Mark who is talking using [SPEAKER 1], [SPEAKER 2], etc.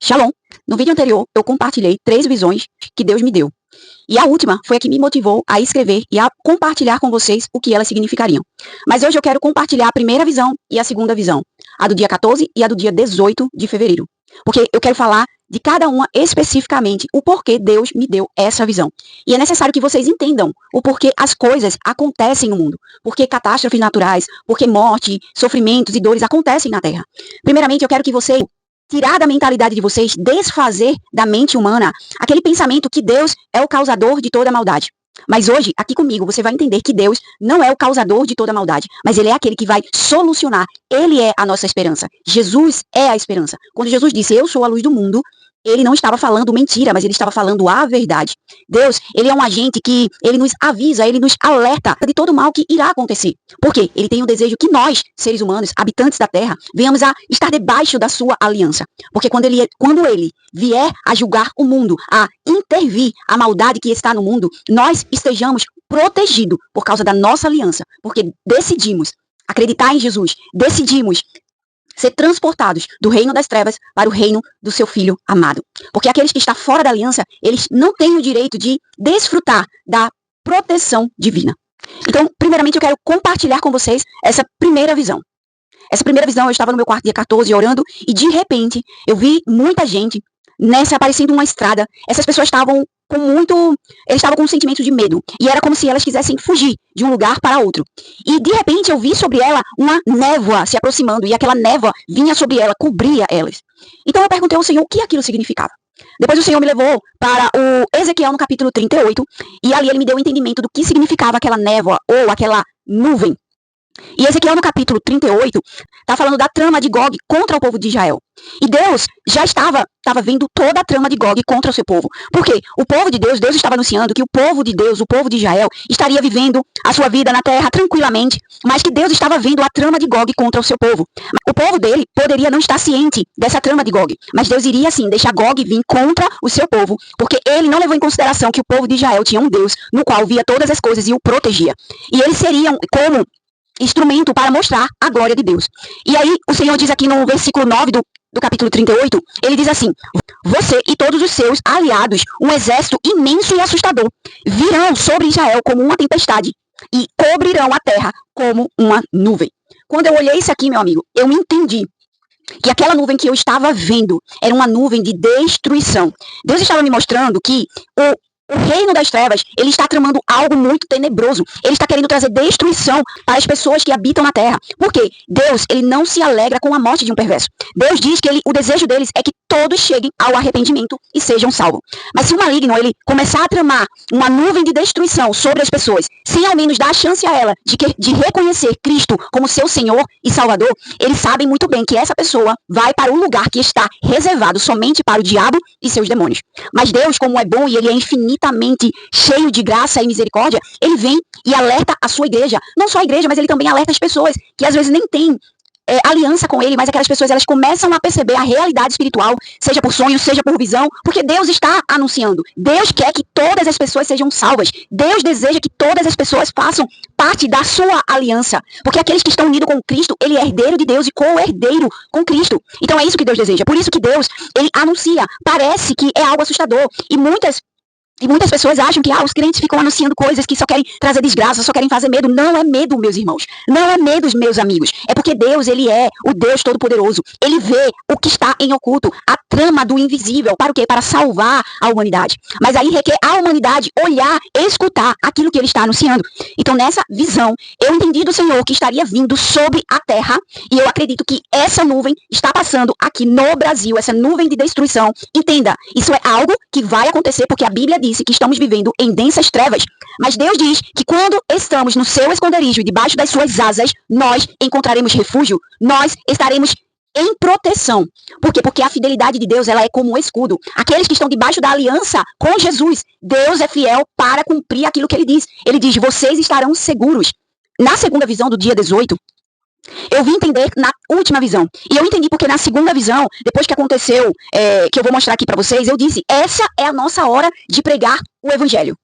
[SPEAKER 1] Shalom! No vídeo anterior, eu compartilhei 3 visões que Deus me deu. E a última foi a que me motivou a escrever e a compartilhar com vocês o que elas significariam. Mas hoje eu quero compartilhar a primeira visão e a segunda visão. A do dia 14 e a do dia 18 de fevereiro. Porque eu quero falar de cada uma especificamente o porquê Deus me deu essa visão. E é necessário que vocês entendam o porquê as coisas acontecem no mundo. Porquê catástrofes naturais, porquê morte, sofrimentos e dores acontecem na Terra. Primeiramente, eu quero que vocês tirar da mentalidade de vocês, desfazer da mente humana aquele pensamento que Deus é o causador de toda maldade. Mas hoje, aqui comigo, você vai entender que Deus não é o causador de toda maldade, mas Ele é aquele que vai solucionar. Ele é a nossa esperança. Jesus é a esperança. Quando Jesus disse, eu sou a luz do mundo, Ele não estava falando mentira, mas Ele estava falando a verdade. Deus, Ele é um agente que Ele nos avisa, Ele nos alerta de todo o mal que irá acontecer. Por quê? Ele tem o desejo que nós, seres humanos, habitantes da Terra, venhamos a estar debaixo da sua aliança. Porque quando ele vier a julgar o mundo, a intervir a maldade que está no mundo, nós estejamos protegidos por causa da nossa aliança. Porque decidimos acreditar em Jesus, decidimos ser transportados do reino das trevas para o reino do seu Filho amado. Porque aqueles que estão fora da aliança, eles não têm o direito de desfrutar da proteção divina. Então, primeiramente, eu quero compartilhar com vocês essa primeira visão. Essa primeira visão, eu estava no meu quarto dia 14 orando e, de repente, eu vi muita gente aparecendo uma estrada. Essas pessoas estavam com um sentimento de medo. E era como se elas quisessem fugir de um lugar para outro. E de repente eu vi sobre ela uma névoa se aproximando. E aquela névoa vinha sobre ela, cobria elas. Então eu perguntei ao Senhor o que aquilo significava. Depois o Senhor me levou para o Ezequiel no capítulo 38. E ali ele me deu o entendimento do que significava aquela névoa ou aquela nuvem. E Ezequiel no capítulo 38 está falando da trama de Gog contra o povo de Israel. E Deus já estava vendo toda a trama de Gog contra o seu povo. Porque o povo de Deus estava anunciando que o povo de Deus, o povo de Israel, estaria vivendo a sua vida na terra tranquilamente, mas que Deus estava vendo a trama de Gog contra o seu povo. O povo dele poderia não estar ciente dessa trama de Gog, mas Deus iria sim deixar Gog vir contra o seu povo, porque ele não levou em consideração que o povo de Israel tinha um Deus no qual via todas as coisas e o protegia. E eles seriam como instrumento para mostrar a glória de Deus. E aí o Senhor diz aqui no versículo 9 do capítulo 38, ele diz assim, você e todos os seus aliados, um exército imenso e assustador, virão sobre Israel como uma tempestade e cobrirão a terra como uma nuvem. Quando eu olhei isso aqui, meu amigo, eu entendi que aquela nuvem que eu estava vendo era uma nuvem de destruição. Deus estava me mostrando que o reino das trevas, ele está tramando algo muito tenebroso. Ele está querendo trazer destruição para as pessoas que habitam na terra. Por quê? Deus, ele não se alegra com a morte de um perverso. Deus diz que o desejo deles é que todos cheguem ao arrependimento e sejam salvos. Mas se o maligno, ele começar a tramar uma nuvem de destruição sobre as pessoas, sem ao menos dar a chance a ela de reconhecer Cristo como seu Senhor e Salvador, eles sabem muito bem que essa pessoa vai para um lugar que está reservado somente para o diabo e seus demônios. Mas Deus, como é bom e ele é infinitamente cheio de graça e misericórdia, ele vem e alerta a sua igreja. Não só a igreja, mas ele também alerta as pessoas que às vezes nem têm aliança com ele, mas aquelas pessoas, elas começam a perceber a realidade espiritual, seja por sonho, seja por visão, porque Deus está anunciando. Deus quer que todas as pessoas sejam salvas. Deus deseja que todas as pessoas façam parte da sua aliança, porque aqueles que estão unidos com Cristo, ele é herdeiro de Deus e co-herdeiro com Cristo. Então é isso que Deus deseja. Por isso que Deus, ele anuncia. Parece que é algo assustador. E muitas pessoas acham que os crentes ficam anunciando coisas que só querem trazer desgraça, só querem fazer medo. Não é medo, meus irmãos. Não é medo, meus amigos. É porque Deus, ele é o Deus Todo-Poderoso. Ele vê o que está em oculto, a trama do invisível. Para o quê? Para salvar a humanidade. Mas aí requer a humanidade olhar, escutar aquilo que ele está anunciando. Então, nessa visão, eu entendi do Senhor que estaria vindo sobre a terra. E eu acredito que essa nuvem está passando aqui no Brasil, essa nuvem de destruição. Entenda, isso é algo que vai acontecer porque a Bíblia disse que estamos vivendo em densas trevas, mas Deus diz que quando estamos no seu esconderijo, debaixo das suas asas, nós encontraremos refúgio, nós estaremos em proteção. Por quê? Porque a fidelidade de Deus, ela é como um escudo. Aqueles que estão debaixo da aliança com Jesus, Deus é fiel para cumprir aquilo que ele diz. Ele diz, vocês estarão seguros. Na segunda visão do dia 18, eu vim entender na última visão. E eu entendi porque na segunda visão, depois que aconteceu, que eu vou mostrar aqui pra vocês, eu disse, essa é a nossa hora de pregar o evangelho.